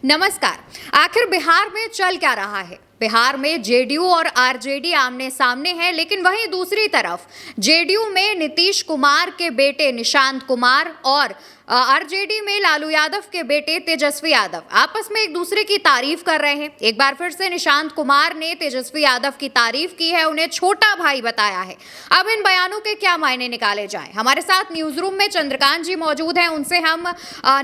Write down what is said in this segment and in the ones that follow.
नमस्कार। आखिर बिहार में चल क्या रहा है? बिहार में जेडीयू और आरजेडी आमने सामने हैं, लेकिन वहीं दूसरी तरफ जेडीयू में नीतीश कुमार के बेटे निशांत कुमार और आरजेडी में लालू यादव के बेटे तेजस्वी यादव आपस में एक दूसरे की तारीफ कर रहे हैं। एक बार फिर से निशांत कुमार ने तेजस्वी यादव की तारीफ की है, उन्हें छोटा भाई बताया है। अब इन बयानों के क्या मायने निकाले जाएं? हमारे साथ न्यूज रूम में चंद्रकांत जी मौजूद हैं, उनसे हम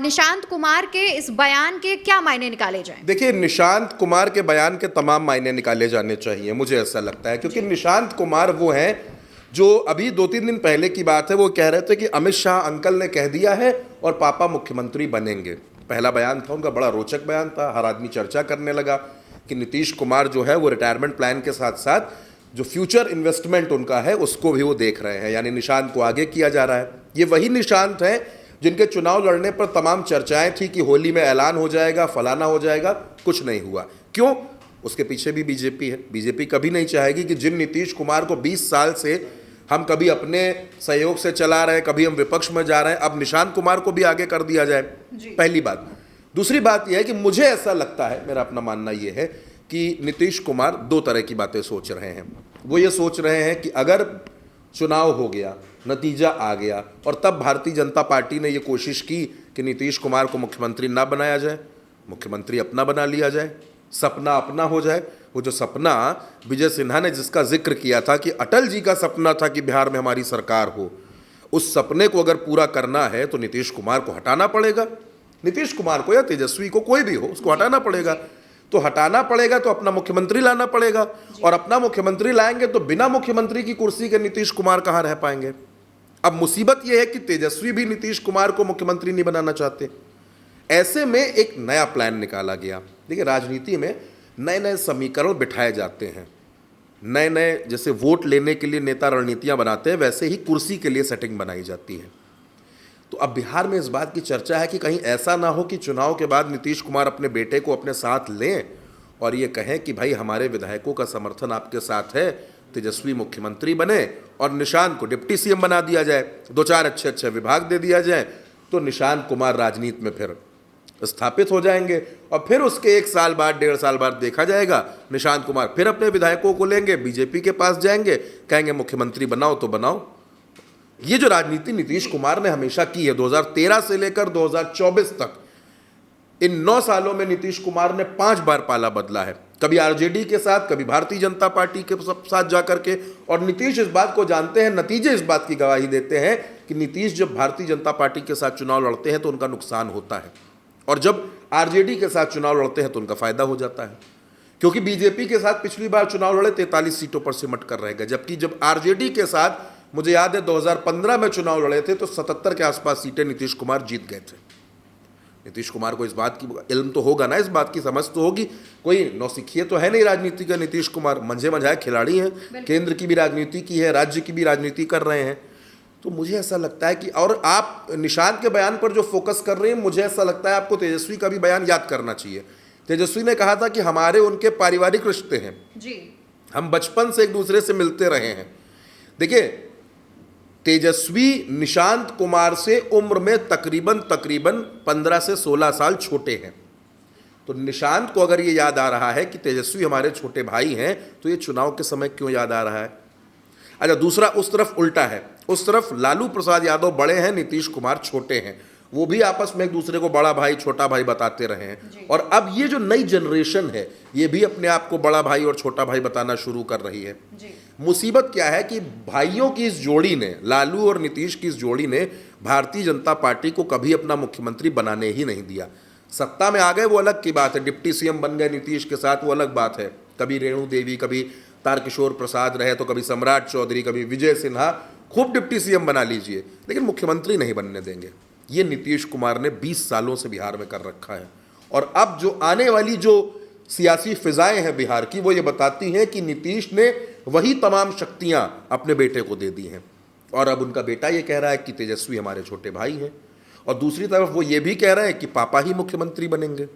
निशांत कुमार के इस बयान के क्या मायने निकाले जाएं? देखिए, निशांत कुमार के बयान के तमाम मायने निकाले जाने चाहिए, मुझे ऐसा लगता है, क्योंकि निशांत कुमार वो हैं जो अभी 2-3 दिन पहले की बात है, वो कह रहे थे कि अमित शाह अंकल ने कह दिया है और पापा मुख्यमंत्री बनेंगे। पहला बयान था उनका, बड़ा रोचक बयान था। हर आदमी चर्चा करने लगा कि नीतीश कुमार जो है वो रिटायरमेंट प्लान के साथ साथ जो फ्यूचर इन्वेस्टमेंट उनका है उसको भी वो देख रहे हैं, यानी निशांत को आगे किया जा रहा है। ये वही निशांत हैं जिनके चुनाव लड़ने पर तमाम चर्चाएं थी कि होली में ऐलान हो जाएगा, फलाना हो जाएगा। कुछ नहीं हुआ। क्यों? उसके पीछे भी बीजेपी है। बीजेपी कभी नहीं चाहेगी कि जिन नीतीश कुमार को 20 साल से हम कभी अपने सहयोग से चला रहे हैं, कभी हम विपक्ष में जा रहे हैं, अब निशांत कुमार को भी आगे कर दिया जाए। पहली बात। दूसरी बात यह है कि मुझे ऐसा लगता है, मेरा अपना मानना यह है कि नीतीश कुमार दो तरह की बातें सोच रहे हैं। वो ये सोच रहे हैं कि अगर चुनाव हो गया, नतीजा आ गया और तब भारतीय जनता पार्टी ने ये कोशिश की कि नीतीश कुमार को मुख्यमंत्री ना बनाया जाए, मुख्यमंत्री अपना बना लिया जाए, सपना अपना हो जाए। वो जो सपना विजय सिन्हा ने जिसका जिक्र किया था कि अटल जी का सपना था कि बिहार में हमारी सरकार हो, उस सपने को अगर पूरा करना है तो नीतीश कुमार को हटाना पड़ेगा। नीतीश कुमार को या तेजस्वी को, कोई भी हो, उसको हटाना पड़ेगा। तो हटाना पड़ेगा तो अपना मुख्यमंत्री लाना पड़ेगा, और अपना मुख्यमंत्री लाएंगे तो बिना मुख्यमंत्री की कुर्सी के नीतीश कुमार कहां रह पाएंगे। अब मुसीबत यह है कि तेजस्वी भी नीतीश कुमार को मुख्यमंत्री नहीं बनाना चाहते। ऐसे में एक नया प्लान निकाला गया। देखिए, राजनीति में नए नए समीकरण बिठाए जाते हैं। नए नए, जैसे वोट लेने के लिए नेता रणनीतियां बनाते हैं, वैसे ही कुर्सी के लिए सेटिंग बनाई जाती है। तो अब बिहार में इस बात की चर्चा है कि कहीं ऐसा ना हो कि चुनाव के बाद नीतीश कुमार अपने बेटे को अपने साथ लें और ये कहें कि भाई हमारे विधायकों का समर्थन आपके साथ है, तेजस्वी मुख्यमंत्री बने और निशांत को डिप्टी सीएम बना दिया जाए, 2-4 अच्छे अच्छे विभाग दे दिया जाए, तो निशांत कुमार राजनीति में फिर स्थापित हो जाएंगे। और फिर उसके 1 साल बाद, 1.5 साल बाद देखा जाएगा, निशांत कुमार फिर अपने विधायकों को लेंगे, बीजेपी के पास जाएंगे, कहेंगे मुख्यमंत्री बनाओ तो बनाओ। ये जो राजनीति नीतीश कुमार ने हमेशा की है, 2013 से लेकर 2024 तक, इन 9 सालों में नीतीश कुमार ने 5 बार पाला बदला है। कभी आरजेडी के साथ, कभी भारतीय जनता पार्टी के साथ जाकर के। और नीतीश इस बात को जानते हैं, नतीजे इस बात की गवाही देते हैं कि नीतीश जब भारतीय जनता पार्टी के साथ चुनाव लड़ते हैं तो उनका नुकसान होता है, और जब आरजेडी के साथ चुनाव लड़ते हैं तो उनका फायदा हो जाता है। क्योंकि बीजेपी के साथ पिछली बार चुनाव लड़े 43 सीटों पर सिमट कर रह गए, जबकि जब आरजेडी के साथ, मुझे याद है 2015 में चुनाव लड़े थे तो 77 के आसपास सीटें नीतीश कुमार जीत गए थे। नीतीश कुमार को इस बात की इल्म तो होगा ना, इस बात की समझ तो होगी। कोई नौसिखिए तो है नहीं राजनीति का नीतीश कुमार, मंझे मंझाए खिलाड़ी हैं, केंद्र की भी राजनीति की है, राज्य की भी राजनीति कर रहे हैं। तो मुझे ऐसा लगता है कि, और आप निशांत के बयान पर जो फोकस कर रहे हैं, मुझे ऐसा लगता है आपको तेजस्वी का भी बयान याद करना चाहिए। तेजस्वी ने कहा था कि हमारे उनके पारिवारिक रिश्ते हैं जी, हम बचपन से एक दूसरे से मिलते रहे हैं। देखिए, तेजस्वी निशांत कुमार से उम्र में तकरीबन 15 से 16 साल छोटे हैं। तो निशांत को अगर ये याद आ रहा है कि तेजस्वी हमारे छोटे भाई हैं, तो ये चुनाव के समय क्यों याद आ रहा है? अच्छा, दूसरा उस तरफ उल्टा है। उस तरफ लालू प्रसाद यादव बड़े हैं, नीतीश कुमार छोटे हैं। वो भी आपस में एक दूसरे को बड़ा भाई छोटा भाई बताते रहे हैं। और अब ये जो नई जनरेशन है, ये भी अपने आप को बड़ा भाई और छोटा भाई बताना शुरू कर रही है। मुसीबत क्या है कि भाइयों की इस जोड़ी ने, लालू और नीतीश की इस जोड़ी ने भारतीय जनता पार्टी को कभी अपना मुख्यमंत्री बनाने ही नहीं दिया। सत्ता में आ गए वो अलग की बात है, डिप्टी सीएम बन गए नीतीश के साथ, वो अलग बात है। कभी रेणु देवी, कभी तारकिशोर प्रसाद रहे, तो कभी सम्राट चौधरी, कभी विजय सिन्हा, खूब डिप्टी सीएम बना लीजिए, लेकिन मुख्यमंत्री नहीं बनने देंगे। ये नीतीश कुमार ने 20 सालों से बिहार में कर रखा है। और अब जो आने वाली जो सियासी फिजाएं हैं बिहार की, वो ये बताती हैं कि नीतीश ने वही तमाम शक्तियां अपने बेटे को दे दी हैं। और अब उनका बेटा ये कह रहा है कि तेजस्वी हमारे छोटे भाई हैं, और दूसरी तरफ वो ये भी कह रहे हैं कि पापा ही मुख्यमंत्री बनेंगे।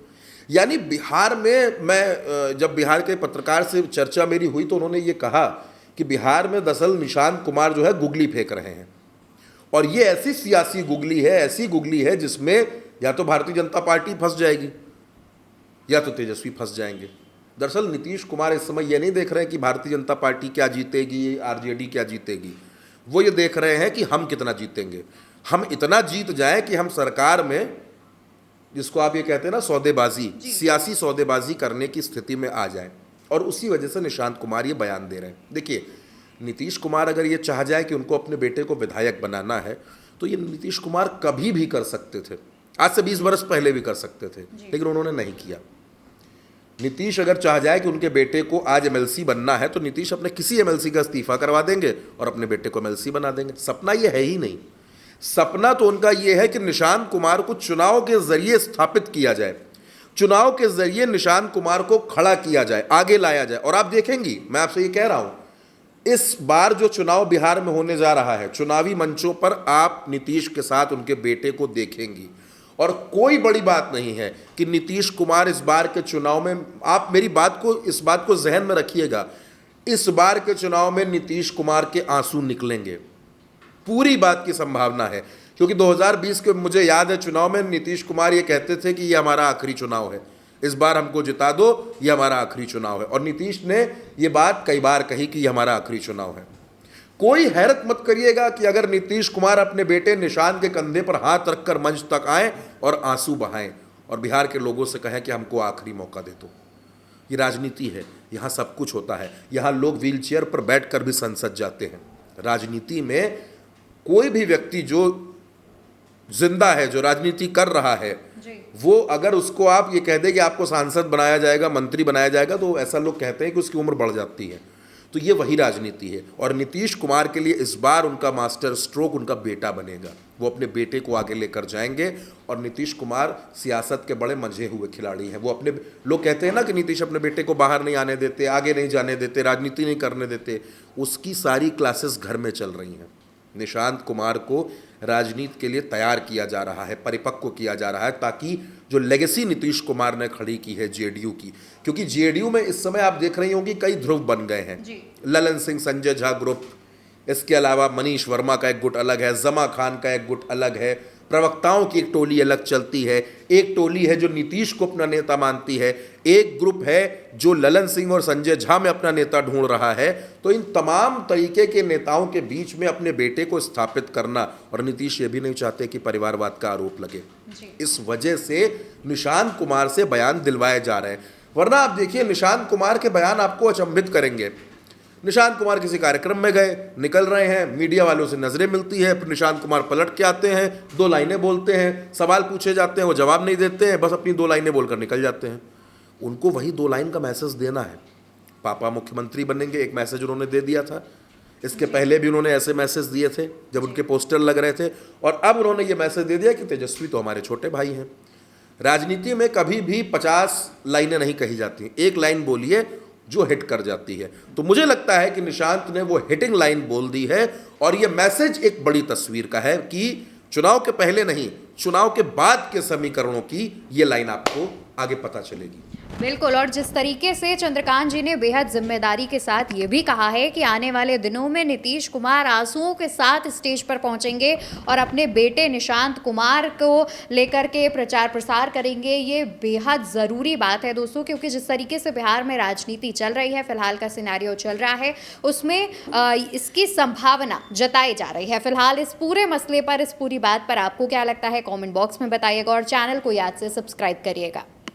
यानी बिहार में, मैं जब बिहार के पत्रकार से चर्चा मेरी हुई तो उन्होंने ये कहा कि बिहार में दरअसल निशांत कुमार जो है गुगली फेंक रहे हैं, और ये ऐसी सियासी गुगली है, ऐसी गुगली है जिसमें या तो भारतीय जनता पार्टी फंस जाएगी, या तो तेजस्वी फंस जाएंगे। दरअसल नीतीश कुमार इस समय ये नहीं देख रहे हैं कि भारतीय जनता पार्टी क्या जीतेगी, आरजेडी क्या जीतेगी, वो ये देख रहे हैं कि हम कितना जीतेंगे। हम इतना जीत जाएं कि हम सरकार में, जिसको आप ये कहते हैं ना सौदेबाजी, सियासी सौदेबाजी करने की स्थिति में आ जाए, और उसी वजह से निशांत कुमार ये बयान दे रहे हैं। देखिए, नीतीश कुमार अगर ये चाह जाए कि उनको अपने बेटे को विधायक बनाना है तो ये नीतीश कुमार कभी भी कर सकते थे, आज से 20 वर्ष पहले भी कर सकते थे, लेकिन उन्होंने नहीं किया। नीतीश अगर चाह जाए कि उनके बेटे को आज एमएलसी बनना है तो नीतीश अपने किसी एमएलसी का इस्तीफा करवा देंगे और अपने बेटे को एमएलसी बना देंगे। सपना ये है ही नहीं। सपना तो उनका ये है कि निशांत कुमार को चुनाव के जरिए स्थापित किया जाए, चुनाव के जरिए निशांत कुमार को खड़ा किया जाए, आगे लाया जाए। और आप देखेंगी, मैं आपसे ये कह रहा हूं, इस बार जो चुनाव बिहार में होने जा रहा है, चुनावी मंचों पर आप नीतीश के साथ उनके बेटे को देखेंगी। और कोई बड़ी बात नहीं है कि नीतीश कुमार इस बार के चुनाव में, आप मेरी बात को, इस बात को जहन में रखिएगा, इस बार के चुनाव में नीतीश कुमार के आंसू निकलेंगे, पूरी बात की संभावना है। क्योंकि 2020 के मुझे याद है चुनाव में नीतीश कुमार ये कहते थे कि ये हमारा आखिरी चुनाव है, इस बार हमको जिता दो, ये हमारा आखिरी चुनाव है। और नीतीश ने ये बात कई बार कही कि ये हमारा आखिरी चुनाव है। कोई हैरत मत करिएगा कि अगर नीतीश कुमार अपने बेटे निशांत के कंधे पर हाथ रखकर मंच तक आएं और आंसू बहाएं और बिहार के लोगों से कहें कि हमको आखिरी मौका दे दो। ये राजनीति है, यहाँ सब कुछ होता है। यहाँ लोग व्हीलचेयर पर बैठकर भी संसद जाते हैं। राजनीति में कोई भी व्यक्ति जो जिंदा है, जो राजनीति कर रहा है, वो अगर उसको आप ये कह दे कि आपको सांसद बनाया जाएगा, मंत्री बनाया जाएगा, तो ऐसा लोग कहते हैं कि उसकी उम्र बढ़ जाती है। तो ये वही राजनीति है। और नीतीश कुमार के लिए इस बार उनका मास्टर स्ट्रोक उनका बेटा बनेगा। वो अपने बेटे को आगे लेकर जाएंगे। और नीतीश कुमार सियासत के बड़े मंझे हुए खिलाड़ी हैं। वो अपने, लोग कहते हैं ना कि नीतीश अपने बेटे को बाहर नहीं आने देते, आगे नहीं जाने देते, राजनीति नहीं करने देते, उसकी सारी क्लासेस घर में चल रही हैं। निशांत कुमार को राजनीति के लिए तैयार किया जा रहा है, परिपक्व किया जा रहा है, ताकि जो लेगेसी नीतीश कुमार ने खड़ी की है जेडीयू की, क्योंकि जेडीयू में इस समय आप देख रही होंगी कई ध्रुव बन गए हैं। ललन सिंह संजय झा ग्रुप, इसके अलावा मनीष वर्मा का एक गुट अलग है, जमा खान का एक गुट अलग है, प्रवक्ताओं की एक टोली अलग चलती है, एक टोली है जो नीतीश को अपना नेता मानती है, एक ग्रुप है जो ललन सिंह और संजय झा में अपना नेता ढूंढ रहा है। तो इन तमाम तरीके के नेताओं के बीच में अपने बेटे को स्थापित करना, और नीतीश ये भी नहीं चाहते कि परिवारवाद का आरोप लगे, इस वजह से निशांत कुमार से बयान दिलवाए जा रहे हैं। वरना आप देखिए, निशांत कुमार के बयान आपको अचंभित करेंगे। निशांत कुमार किसी कार्यक्रम में गए, निकल रहे हैं, मीडिया वालों से नजरें मिलती है, फिर निशांत कुमार पलट के आते हैं, 2 लाइनें बोलते हैं, सवाल पूछे जाते हैं, वो जवाब नहीं देते हैं, बस अपनी 2 लाइनें बोलकर निकल जाते हैं। उनको वही 2 लाइन का मैसेज देना है। पापा मुख्यमंत्री बनेंगे, एक मैसेज उन्होंने दे दिया था। इसके पहले भी उन्होंने ऐसे मैसेज दिए थे जब उनके पोस्टर लग रहे थे, और अब उन्होंने ये मैसेज दे दिया कि तेजस्वी तो हमारे छोटे भाई हैं। राजनीति में कभी भी 50 लाइनें नहीं कही जाती, एक लाइन बोलिए जो हिट कर जाती है। तो मुझे लगता है कि निशांत ने वो हिटिंग लाइन बोल दी है, और ये मैसेज एक बड़ी तस्वीर का है कि चुनाव के पहले नहीं, चुनाव के बाद के समीकरणों की ये लाइन आपको आगे पता चलेगी। बिल्कुल। और जिस तरीके से चंद्रकांत जी ने बेहद जिम्मेदारी के साथ ये भी कहा है कि आने वाले दिनों में नीतीश कुमार आंसुओं के साथ स्टेज पर पहुंचेंगे और अपने बेटे निशांत कुमार को लेकर के प्रचार प्रसार करेंगे, ये बेहद ज़रूरी बात है दोस्तों, क्योंकि जिस तरीके से बिहार में राजनीति चल रही है, फिलहाल का सिनेरियो चल रहा है, उसमें इसकी संभावना जताई जा रही है। फिलहाल इस पूरे मसले पर, इस पूरी बात पर आपको क्या लगता है, कॉमेंट बॉक्स में बताइएगा और चैनल को याद से सब्सक्राइब करिएगा।